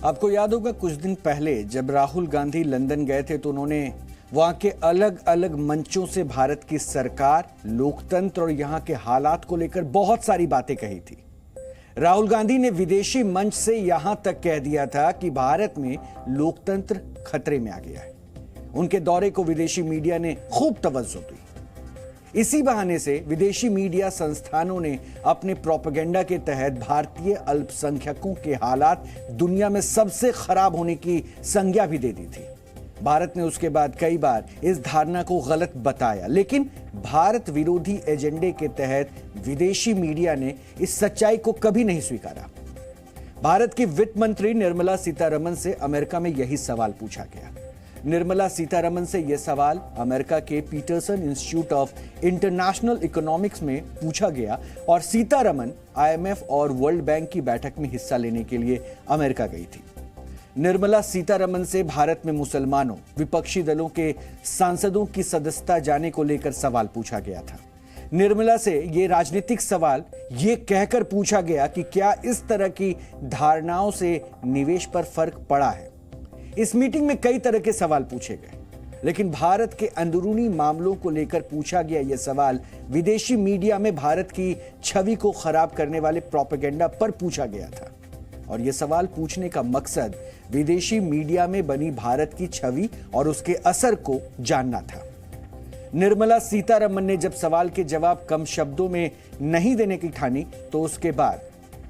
आपको याद होगा कुछ दिन पहले जब राहुल गांधी लंदन गए थे तो उन्होंने वहां के अलग अलग मंचों से भारत की सरकार, लोकतंत्र और यहां के हालात को लेकर बहुत सारी बातें कही थी। राहुल गांधी ने विदेशी मंच से यहां तक कह दिया था कि भारत में लोकतंत्र खतरे में आ गया है। उनके दौरे को विदेशी मीडिया ने खूब तवज्जो दी। इसी बहाने से विदेशी मीडिया संस्थानों ने अपने प्रोपेगेंडा के तहत भारतीय अल्पसंख्यकों के हालात दुनिया में सबसे खराब होने की संज्ञा भी दे दी थी। भारत ने उसके बाद कई बार इस धारणा को गलत बताया, लेकिन भारत विरोधी एजेंडे के तहत विदेशी मीडिया ने इस सच्चाई को कभी नहीं स्वीकारा। भारत की वित्त मंत्री निर्मला सीतारमण से अमेरिका में यही सवाल पूछा गया। निर्मला सीतारमण से यह सवाल अमेरिका के Peterson Institute of International Economics में पूछा गया और सीतारमण आईएमएफ और वर्ल्ड बैंक की बैठक में हिस्सा लेने के लिए अमेरिका गई थी। निर्मला सीतारमण से भारत में मुसलमानों, विपक्षी दलों के सांसदों की सदस्यता जाने को लेकर सवाल पूछा गया था। निर्मला से यह राजनीतिक सवाल यह कहकर पूछा गया कि क्या इस तरह की धारणाओं से निवेश पर फर्क पड़ा है। इस मीटिंग में कई तरह के सवाल पूछे गए, लेकिन भारत के अंदरूनी मामलों को लेकर पूछा गया यह सवाल विदेशी मीडिया में भारत की छवि को खराब करने वाले प्रोपेगेंडा पर पूछा गया था। और यह सवाल पूछने का मकसद विदेशी मीडिया में बनी भारत की छवि और उसके असर को जानना था। निर्मला सीतारमण ने जब सवाल के जवाब कम शब्दों में नहीं देने की ठानी तो उसके बाद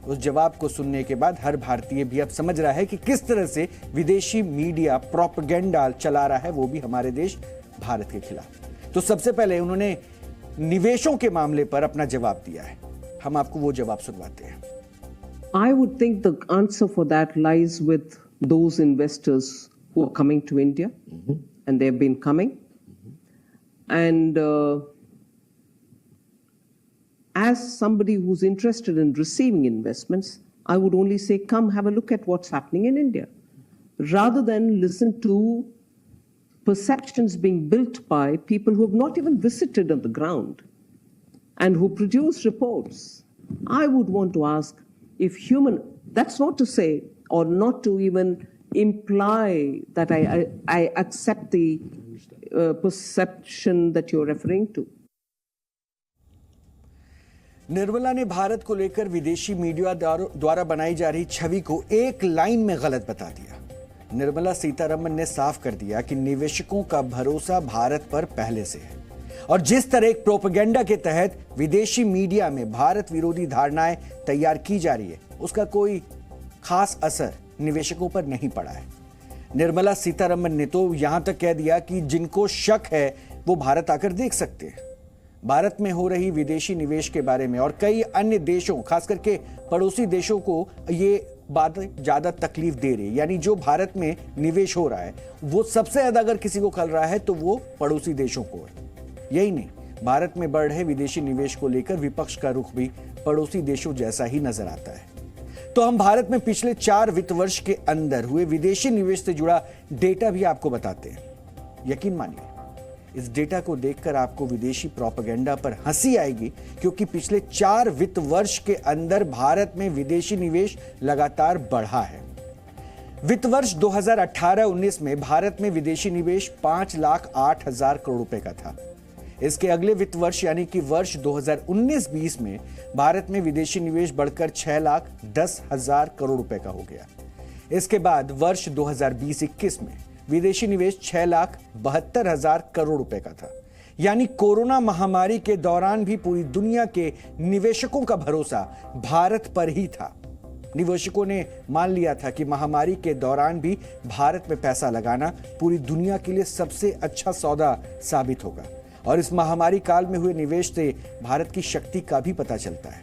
उस जवाब को सुनने के बाद हर भारतीय भी अब समझ रहा है कि किस तरह से विदेशी मीडिया प्रोपेगेंडा चला रहा है, वो भी हमारे देश भारत के खिलाफ। तो सबसे पहले उन्होंने निवेशों के मामले पर अपना जवाब दिया है। हम आपको वो जवाब सुनवाते हैं। I would think the answer for that lies with those investors who are coming to India, and they have been coming. And as somebody who's interested in receiving investments, I would only say, come have a look at what's happening in India, rather than listen to perceptions being built by people who have not even visited on the ground and who produce reports. I would want to ask, if human, that's not to say or not to even imply that I accept the perception that you're referring to. Nirmala ने भारत को लेकर विदेशी media द्वारा बनाई जा रही छवि को एक लाइन में गलत बता दिया। निर्मला सीतारमण ने साफ कर दिया कि निवेशकों का भरोसा भारत पर पहले से है और जिस तरह एक प्रोपेगेंडा के तहत विदेशी मीडिया में भारत विरोधी धारणाएं तैयार की जा रही है, उसका कोई खास असर निवेशकों पर नहीं पड़ा है। निर्मला सीतारमण ने तो यहां तक कह दिया कि जिनको शक है वो भारत आकर देख सकते हैं। भारत में हो रही विदेशी निवेश के बारे में और कई अन्य देशों, खास करके पड़ोसी देशों को ये बात ज्यादा तकलीफ दे रही है। यानी जो भारत में निवेश हो रहा है वो सबसे ज्यादा अगर किसी को खल रहा है तो वो पड़ोसी देशों को है। यही नहीं, भारत में बढ़ रहे विदेशी निवेश को लेकर विपक्ष का रुख भी पड़ोसी देशों जैसा ही नजर आता है। तो हम भारत में पिछले 4 वित्त वर्ष के अंदर हुए विदेशी निवेश से जुड़ा डेटा भी आपको बताते हैं। यकीन मानिए, इस डेटा को देखकर आपको विदेशी प्रोपेगेंडा पर हंसी आएगी, क्योंकि पिछले 4 वित्त वर्ष के अंदर भारत में विदेशी निवेश लगातार बढ़ा है। वित्त वर्ष 2018-19 में भारत में विदेशी निवेश 5,08,000 करोड़ रुपए का था। इसके अगले वित्त वर्ष यानी कि वर्ष 2019-20 में भारत में विदेशी निवेश बढ़कर 6,10,000 करोड़ रुपए का हो गया। इसके बाद वर्ष 2020-21 में विदेशी निवेश 6,72,000 करोड़ रुपए का था। यानी कोरोना महामारी के दौरान भी पूरी दुनिया के निवेशकों का भरोसा भारत पर ही था। निवेशकों ने मान लिया था कि महामारी के दौरान भी भारत में पैसा लगाना पूरी दुनिया के लिए सबसे अच्छा सौदा साबित होगा। और इस महामारी काल में हुए निवेश से भारत की शक्ति का भी पता चलता है।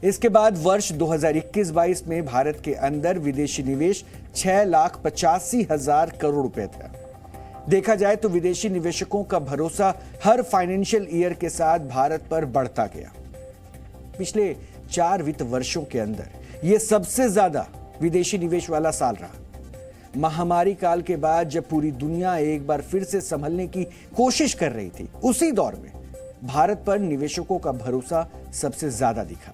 इसके बाद वर्ष 2021-22 में भारत के अंदर विदेशी निवेश 6,85,000 करोड़ रुपए था। देखा जाए तो विदेशी निवेशकों का भरोसा हर फाइनेंशियल ईयर के साथ भारत पर बढ़ता गया। पिछले 4 वित्त वर्षों के अंदर यह सबसे ज्यादा विदेशी निवेश वाला साल रहा। महामारी काल के बाद जब पूरी दुनिया एक बार फिर से संभलने की कोशिश कर रही थी, उसी दौर में भारत पर निवेशकों का भरोसा सबसे ज्यादा दिखा।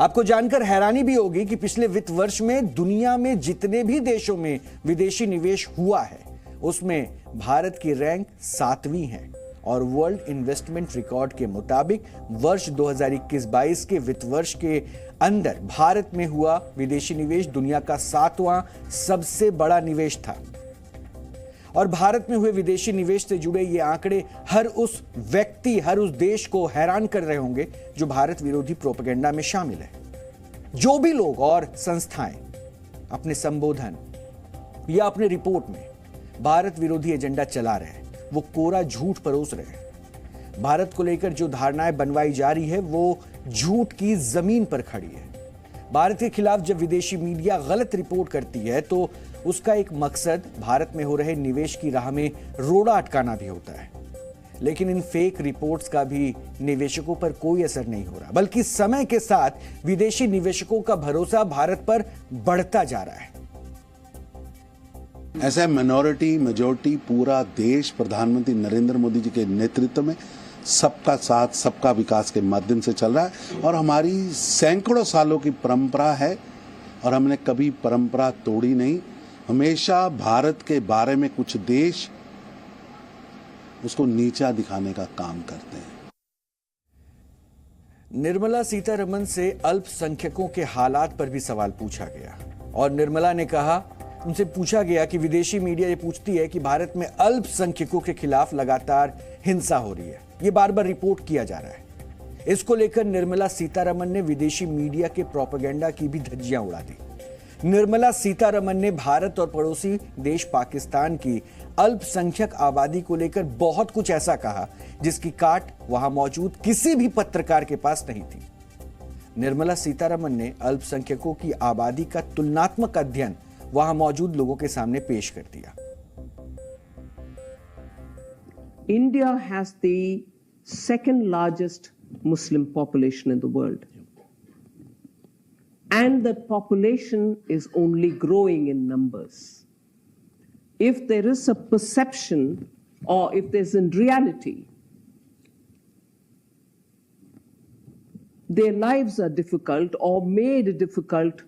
आपको जानकर हैरानी भी होगी कि पिछले वित्त वर्ष में दुनिया में जितने भी देशों में विदेशी निवेश हुआ है उसमें भारत की रैंक 7वीं है और वर्ल्ड इन्वेस्टमेंट रिकॉर्ड के मुताबिक वर्ष 2021-22 के वित्त वर्ष के अंदर भारत में हुआ विदेशी निवेश दुनिया का 7वां सबसे बड़ा निवेश था। और भारत में हुए विदेशी निवेश से जुड़े ये आंकड़े हर उस व्यक्ति, हर उस देश को हैरान कर रहे होंगे जो भारत विरोधी प्रोपेगेंडा में शामिल है। जो भी लोग और संस्थाएं अपने संबोधन या अपने रिपोर्ट में भारत विरोधी एजेंडा चला रहे हैं, वो कोरा झूठ परोस रहे हैं। भारत को लेकर जो धारणाएं बनवाई जा रही है वो झूठ की जमीन पर खड़ी है। भारत के खिलाफ जब विदेशी मीडिया गलत रिपोर्ट करती है तो उसका एक मकसद भारत में हो रहे निवेश की राह में रोड़ा अटकाना भी होता है। लेकिन इन फेक रिपोर्ट्स का भी निवेशकों पर कोई असर नहीं हो रहा, बल्कि समय के साथ विदेशी निवेशकों का भरोसा भारत पर बढ़ता जा रहा है। ऐसा माइनॉरिटी मेजॉरिटी पूरा देश प्रधानमंत्री नरेंद्र मोदी जी के नेतृत्व में सबका साथ सबका विकास के माध्यम से चल रहा है और हमारी सैकड़ों सालों की परंपरा है और हमने कभी परंपरा तोड़ी नहीं। हमेशा भारत के बारे में कुछ देश उसको नीचा दिखाने का काम करते हैं। निर्मला सीतारमण से अल्पसंख्यकों के हालात पर भी सवाल पूछा गया और निर्मला ने कहा, उनसे पूछा गया कि विदेशी मीडिया ये पूछती है कि भारत में अल्पसंख्यकों के खिलाफ लगातार हिंसा हो रही है, ये बार बार रिपोर्ट किया जा रहा है। इसको लेकर निर्मला सीतारमण ने विदेशी मीडिया के प्रोपेगेंडा की भी धज्जियां उड़ा दी। निर्मला सीतारमण ने भारत और पड़ोसी देश पाकिस्तान की अल्पसंख्यक आबादी को लेकर बहुत कुछ ऐसा कहा जिसकी काट वहां मौजूद किसी भी पत्रकार के पास नहीं थी। निर्मला सीतारमण ने अल्पसंख्यकों की आबादी का तुलनात्मक अध्ययन वहां मौजूद लोगों के सामने पेश कर दिया। India has the second largest Muslim population in the world. And the population is only growing in numbers. If there is a perception or if there's in reality, their lives are difficult or made difficult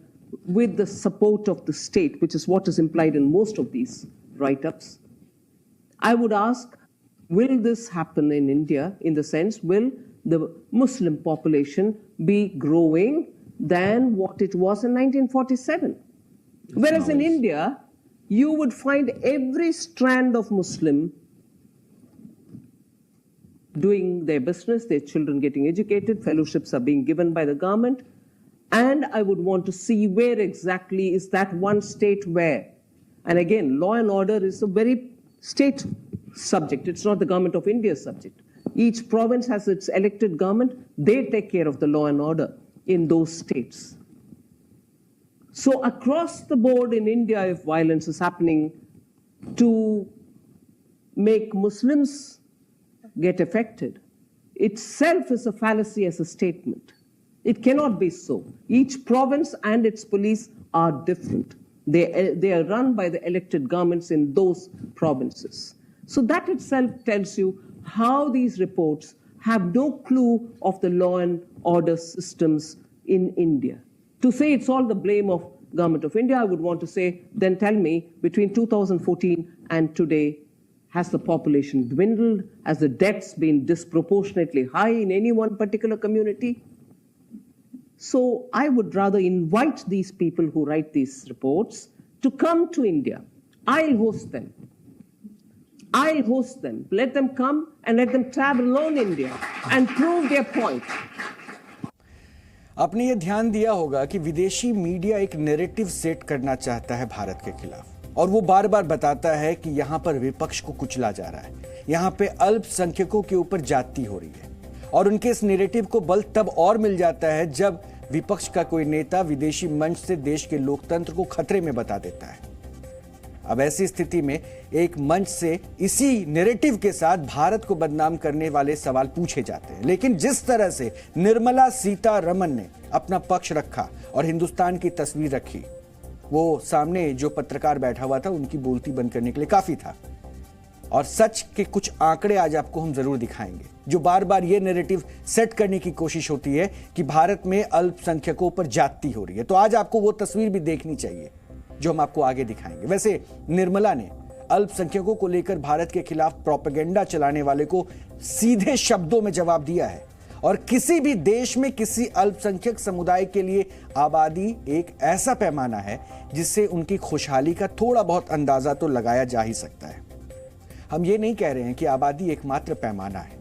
with the support of the state, which is what is implied in most of these write-ups, I would ask, will this happen in India in the sense, will the Muslim population be growing than what it was in 1947? Whereas in India, you would find every strand of Muslim doing their business, their children getting educated, fellowships are being given by the government, and I would want to see where exactly is that one state where. And again, law and order is a very state subject. It's not the government of India's subject. Each province has its elected government. They take care of the law and order in those states. So across the board in India, if violence is happening to make Muslims get affected, itself is a fallacy as a statement. It cannot be so. Each province and its police are different. They are run by the elected governments in those provinces. So that itself tells you how these reports have no clue of the law and order systems in India. To say it's all the blame of Government of India, I would want to say, then tell me, between 2014 and today, has the population dwindled? Has the deaths been disproportionately high in any one particular community? So I would rather invite these people who write these reports to come to India. I'll host them. I'll host them. Let them come and let them travel on India and prove their point. आपने ये ध्यान दिया होगा कि विदेशी media एक narrative set करना चाहता है भारत के खिलाफ और वो बार बार बताता है कि यहां पर विपक्ष को कुचला जा रहा है, यहां पे अल्पसंख्यकों के ऊपर जाति हो रही है और उनके इस नैरेटिव को बल तब और मिल जाता है जब विपक्ष का कोई नेता विदेशी मंच से देश के लोकतंत्र को खतरे में बता देता है। अब ऐसी स्थिति में एक मंच से इसी नैरेटिव के साथ भारत को बदनाम करने वाले सवाल पूछे जाते हैं, लेकिन जिस तरह से निर्मला सीतारमण ने अपना पक्ष रखा और हिंदुस्तान की तस्वीर रखी, वो सामने जो पत्रकार बैठा हुआ था उनकी बोलती बंद करने के लिए काफी था। और सच के कुछ आंकड़े आज आपको हम जरूर दिखाएंगे, जो बार बार ये नैरेटिव सेट करने की कोशिश होती है कि भारत में अल्पसंख्यकों पर ज्यादती हो रही है। तो आज आपको वो तस्वीर भी देखनी चाहिए जो हम आपको आगे दिखाएंगे। वैसे निर्मला ने अल्पसंख्यकों को लेकर भारत के खिलाफ प्रोपेगेंडा चलाने वाले को सीधे शब्दों में जवाब दिया है, और किसी भी देश में किसी अल्पसंख्यक समुदाय के लिए आबादी एक ऐसा पैमाना है जिससे उनकी खुशहाली का थोड़ा बहुत अंदाजा तो लगाया जा ही सकता है। हम ये नहीं कह रहे हैं कि आबादी एकमात्र पैमाना है,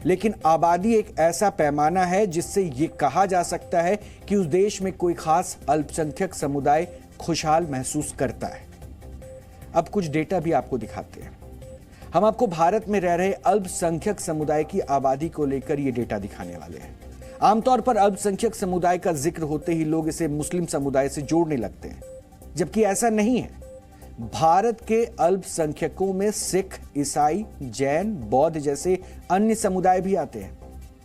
लेकिन आबादी एक ऐसा पैमाना है जिससे ये कहा जा सकता है कि उस देश में कोई खास अल्पसंख्यक समुदाय खुशहाल महसूस करता है। अब कुछ डेटा भी आपको दिखाते हैं। हम आपको भारत में रह रहे अल्पसंख्यक समुदाय की आबादी को लेकर ये डेटा दिखाने वाले हैं। आमतौर पर अल्पसंख्यक समुदाय का जिक्र होते ही लोग इसे मुस्लिम समुदाय से जोड़ने लगते हैं, जबकि ऐसा नहीं है। भारत के अल्पसंख्यकों में सिख, ईसाई, जैन, बौद्ध जैसे अन्य समुदाय भी आते हैं।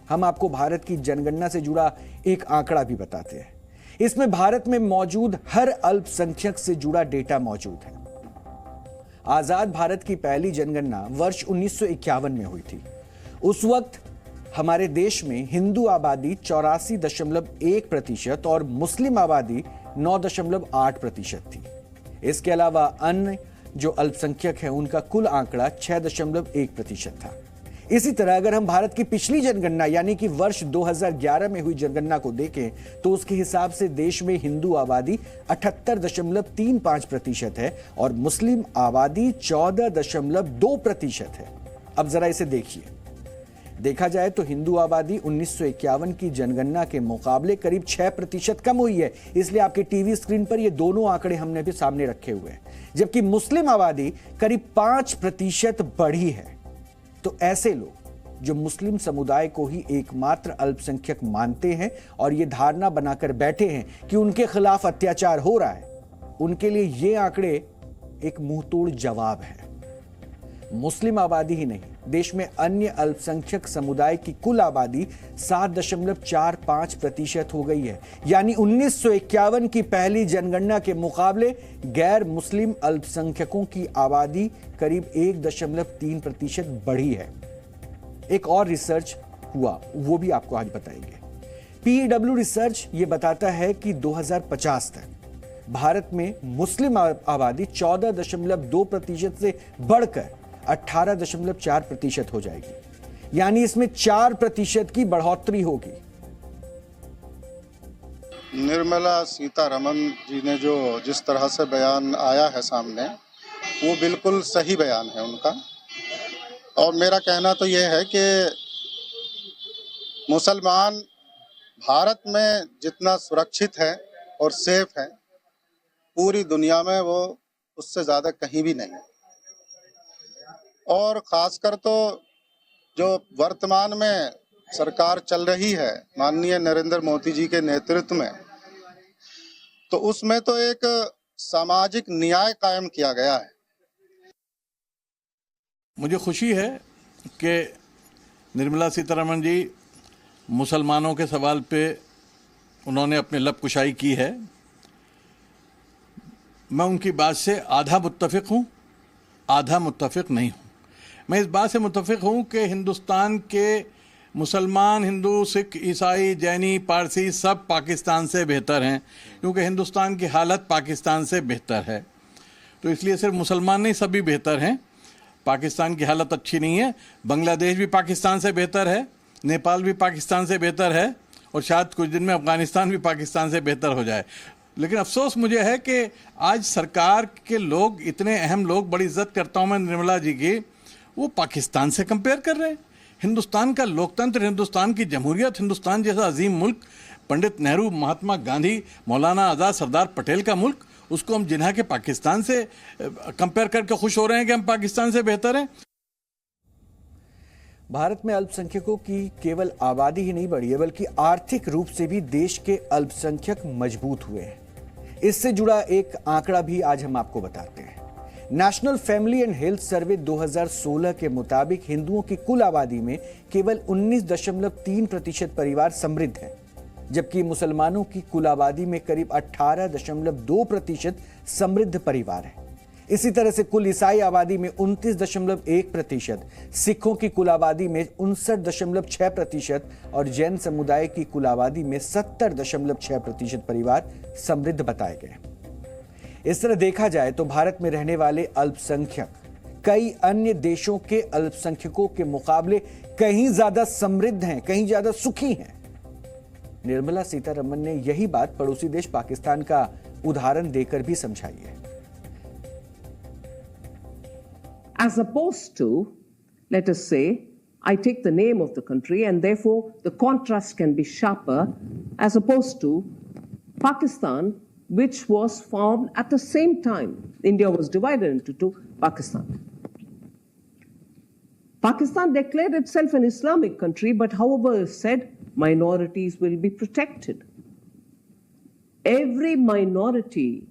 हम आपको भारत की जनगणना से जुड़ा एक आंकड़ा भी बताते हैं। इसमें भारत में मौजूद हर अल्पसंख्यक से जुड़ा डेटा मौजूद है। आजाद भारत की पहली जनगणना वर्ष 1951 में हुई थी। उस वक्त हमारे देश में हिंदू आबादी 84.1% और मुस्लिम आबादी 9.8% थी। इसके अलावा अन्य जो अल्पसंख्यक हैं उनका कुल आंकड़ा 6.1% था। इसी तरह अगर हम भारत की पिछली जनगणना यानी कि वर्ष 2011 में हुई जनगणना को देखें तो उसके हिसाब से देश में हिंदू आबादी 78.35% है और मुस्लिम आबादी 14.2% है। अब जरा इसे देखिए। देखा जाए तो हिंदू आबादी 1951 की जनगणना के मुकाबले करीब 6% कम हुई है, इसलिए आपके टीवी स्क्रीन पर ये दोनों आंकड़े हमने भी सामने रखे हुए हैं। जबकि मुस्लिम आबादी करीब 5% बढ़ी है। तो ऐसे लोग जो मुस्लिम समुदाय को ही एकमात्र अल्पसंख्यक मानते हैं और ये धारणा बनाकर बैठे हैं कि उनके खिलाफ अत्याचार हो रहा है, उनके लिए ये आंकड़े एक मुंहतोड़ जवाब है। मुस्लिम आबादी ही नहीं, देश में अन्य अल्पसंख्यक समुदाय की कुल आबादी 7.45% हो गई है। यानी 1951 की पहली जनगणना के मुकाबले गैर मुस्लिम अल्पसंख्यकों की आबादी करीब 1.3% बढ़ी है। एक और रिसर्च हुआ, वो भी आपको आज बताएंगे। PEW रिसर्च ये बताता है कि 2050 तक भारत में मुस्लिम आबादी 14.2% से बढ़कर 18.4% हो जाएगी। यानी इसमें 4% की बढ़ोतरी होगी। निर्मला सीतारमण जी ने जो जिस तरह से बयान आया है सामने, वो बिल्कुल सही बयान है उनका। और मेरा कहना तो ये है कि मुसलमान भारत में जितना सुरक्षित है और सेफ है, पूरी दुनिया में वो उससे ज़्यादा कहीं भी नहीं है। और ख़ासकर तो जो वर्तमान में सरकार चल रही है माननीय नरेंद्र मोदी जी के नेतृत्व में, तो उसमें तो एक सामाजिक न्याय कायम किया गया है। मुझे खुशी है कि निर्मला सीतारमण जी मुसलमानों के सवाल पे उन्होंने अपनी लबकुशाई की है। मैं उनकी बात से आधा मुत्तफिक हूँ, आधा मुत्तफिक नहीं हूँ। मैं इस बात से मुत्तफिक हूँ कि हिंदुस्तान के मुसलमान, हिंदू, सिख, ईसाई, जैनी, पारसी सब पाकिस्तान से बेहतर हैं, क्योंकि हिंदुस्तान की हालत पाकिस्तान से बेहतर है। तो इसलिए सिर्फ मुसलमान नहीं, सभी बेहतर हैं। पाकिस्तान की हालत अच्छी नहीं है। बांग्लादेश भी पाकिस्तान से बेहतर है, नेपाल भी पाकिस्तान से बेहतर है, और शायद कुछ दिन में अफगानिस्तान भी पाकिस्तान से बेहतर हो जाए। लेकिन अफसोस मुझे है कि आज सरकार के लोग, इतने अहम लोग, बड़ी इज्जत करता हूँ मैं निर्मला जी की, वो पाकिस्तान से कंपेयर कर रहे हैं। हिंदुस्तान का लोकतंत्र, हिंदुस्तान की जमहूरियत, हिंदुस्तान जैसा अजीम मुल्क, पंडित नेहरू, महात्मा गांधी, मौलाना आज़ाद, सरदार पटेल का मुल्क, उसको हम जिन्हा के पाकिस्तान से कंपेयर करके खुश हो रहे हैं कि हम पाकिस्तान से बेहतर हैं। भारत में अल्पसंख्यकों की केवल आबादी ही नहीं बढ़ी है, बल्कि आर्थिक रूप से भी देश के अल्पसंख्यक मजबूत हुए हैं। इससे जुड़ा एक आंकड़ा भी आज हम आपको बताते हैं। National family and health survey 2016 के मुताबिक हिंदुओं की कुल आबादी में केवल 19.3% परिवार समृद्ध हैं, जबकि मुसलमानों की कुल आबादी में करीब 18.2% समृद्ध परिवार है। इसी तरह से कुल ईसाई आबादी में 29.1%, सिखों की कुल आबादी में 59.6% और जैन समुदाय की कुल आबादी में 70.6% परिवार समृद्ध बताए गए। इस तरह देखा जाए तो भारत में रहने वाले अल्पसंख्यक कई अन्य देशों के अल्पसंख्यकों के मुकाबले कहीं ज्यादा समृद्ध हैं, कहीं ज्यादा सुखी हैं। निर्मला सीतारमण ने यही बात पड़ोसी देश पाकिस्तान का उदाहरण देकर भी समझाई है। As opposed to, let us say, I take the name of the country and therefore the contrast can be sharper, as opposed to Pakistan, which was formed at the same time. India was divided into two, Pakistan. Pakistan declared itself an Islamic country, but however said, minorities will be protected. Every minority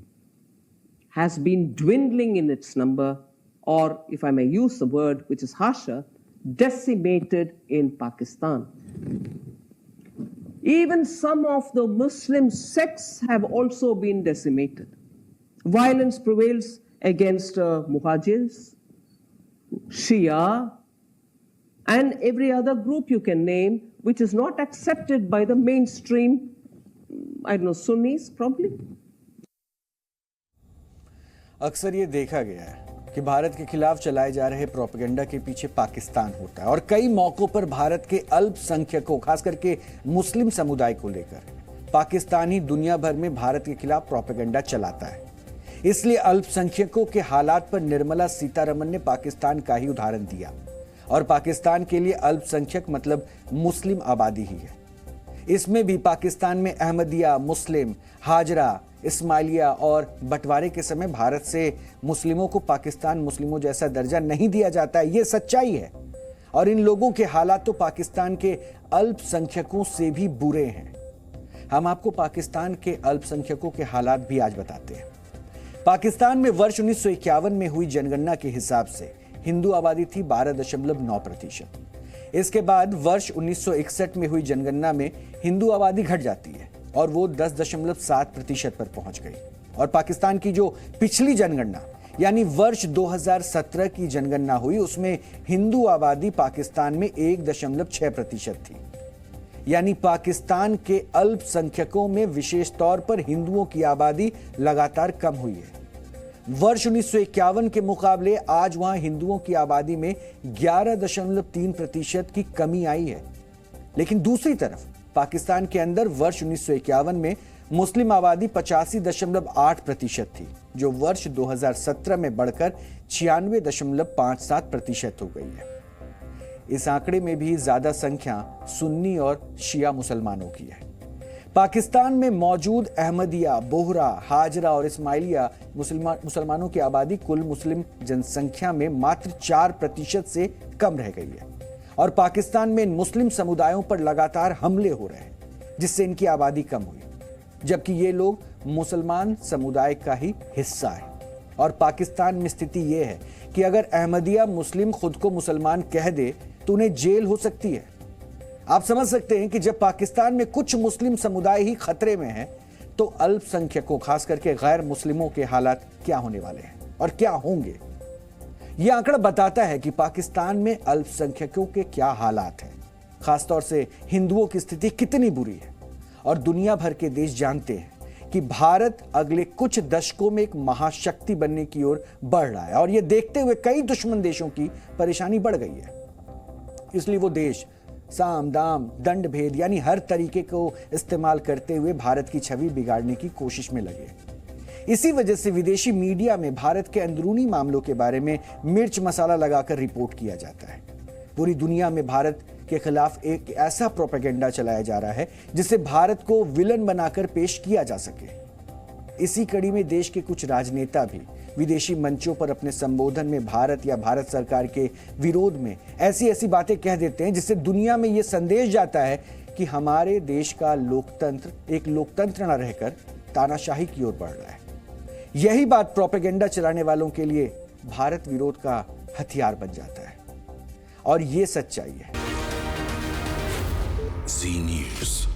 has been dwindling in its number, or if I may use the word which is harsher, decimated in Pakistan. Even some of the Muslim sects have also been decimated. Violence prevails against Muhajirs, Shia, and every other group you can name, which is not accepted by the mainstream, I don't know, Sunnis probably. अक्सर ये देखा गया है कि भारत के खिलाफ चलाए जा रहे प्रोपेगेंडा के पीछे पाकिस्तान होता है और कई मौकों पर भारत के अल्पसंख्यकों, खास करके मुस्लिम समुदाय को लेकर पाकिस्तान ही दुनिया भर में भारत के खिलाफ प्रोपेगेंडा चलाता है। इसलिए अल्पसंख्यकों के हालात पर निर्मला सीतारमण ने पाकिस्तान का ही उदाहरण दिया और पाकिस्तान के लिए अल्पसंख्यक मतलब मुस्लिम आबादी ही है। इसमें भी पाकिस्तान में अहमदिया, मुस्लिम, हाजरा, इस्माइलिया और बंटवारे के समय भारत से मुस्लिमों को पाकिस्तान मुस्लिमों जैसा दर्जा नहीं दिया जाता है। ये सच्चाई है और इन लोगों के हालात तो पाकिस्तान के अल्पसंख्यकों से भी बुरे हैं। हम आपको पाकिस्तान के अल्पसंख्यकों के हालात भी आज बताते हैं। पाकिस्तान में वर्ष 1951 में हुई जनगणना के हिसाब से हिंदू आबादी थी 12.9%। इसके बाद वर्ष 1961 में हुई जनगणना में हिंदू आबादी घट जाती है और वो 10.7% पर पहुंच गई। और पाकिस्तान की जो पिछली जनगणना यानी वर्ष 2017 की जनगणना हुई, उसमें हिंदू आबादी पाकिस्तान में 1.6% थी। यानी पाकिस्तान के अल्पसंख्यकों में विशेष तौर पर हिंदुओं की आबादी लगातार कम हुई है। वर्ष 1951 के मुकाबले आज वहां हिंदुओं की आबादी में 11.3% की कमी आई है। लेकिन दूसरी तरफ पाकिस्तान के अंदर वर्ष 1951 में मुस्लिम आबादी 85.8% थी, जो वर्ष 2017 में बढ़कर 96.57% हो गई है। इस आंकड़े में भी ज्यादा संख्या सुन्नी और शिया मुसलमानों की है। पाकिस्तान में मौजूद अहमदिया, बोहरा, हाजरा और इस्माइलिया मुसलमानों की आबादी कुल मुस्लिम जनसंख्या में मात्र 4% से कम रह गई है और पाकिस्तान में इन मुस्लिम समुदायों पर लगातार हमले हो रहे हैं, जिससे इनकी आबादी कम हुई, जबकि ये लोग मुसलमान समुदाय का ही हिस्सा है। और पाकिस्तान में स्थिति यह है कि अगर अहमदिया मुस्लिम खुद को मुसलमान कह दे तो उन्हें जेल हो सकती है। आप समझ सकते हैं कि जब पाकिस्तान में कुछ मुस्लिम समुदाय ही खतरे में है तो अल्पसंख्यकों, खास करके गैर मुस्लिमों के हालात क्या होने वाले हैं और क्या होंगे। यह आंकड़ा बताता है कि पाकिस्तान में अल्पसंख्यकों के क्या हालात हैं, खासतौर से हिंदुओं की स्थिति कितनी बुरी है। और दुनिया भर के देश जानते हैं कि भारत अगले कुछ दशकों में एक महाशक्ति बनने की ओर बढ़ रहा है और यह देखते हुए कई दुश्मन देशों की परेशानी बढ़ गई है। इसलिए वो देश साम दाम दंड भेद यानी हर तरीके को इस्तेमाल करते हुए भारत की छवि बिगाड़ने की कोशिश में लगे। इसी वजह से विदेशी मीडिया में भारत के अंदरूनी मामलों के बारे में मिर्च मसाला लगाकर रिपोर्ट किया जाता है। पूरी दुनिया में भारत के खिलाफ एक ऐसा प्रोपेगेंडा चलाया जा रहा है जिससे भारत को विलन बनाकर पेश किया जा सके। इसी कड़ी में देश के कुछ राजनेता भी विदेशी मंचों पर अपने संबोधन में भारत या भारत सरकार के विरोध में ऐसी बातें कह देते हैं जिससे दुनिया में यह संदेश जाता है कि हमारे देश का लोकतंत्र एक लोकतंत्र न रहकर तानाशाही की ओर बढ़ रहा है। यही बात प्रोपेगेंडा चलाने वालों के लिए भारत विरोध का हथियार बन जाता है और यह सच्चाई है। Z News.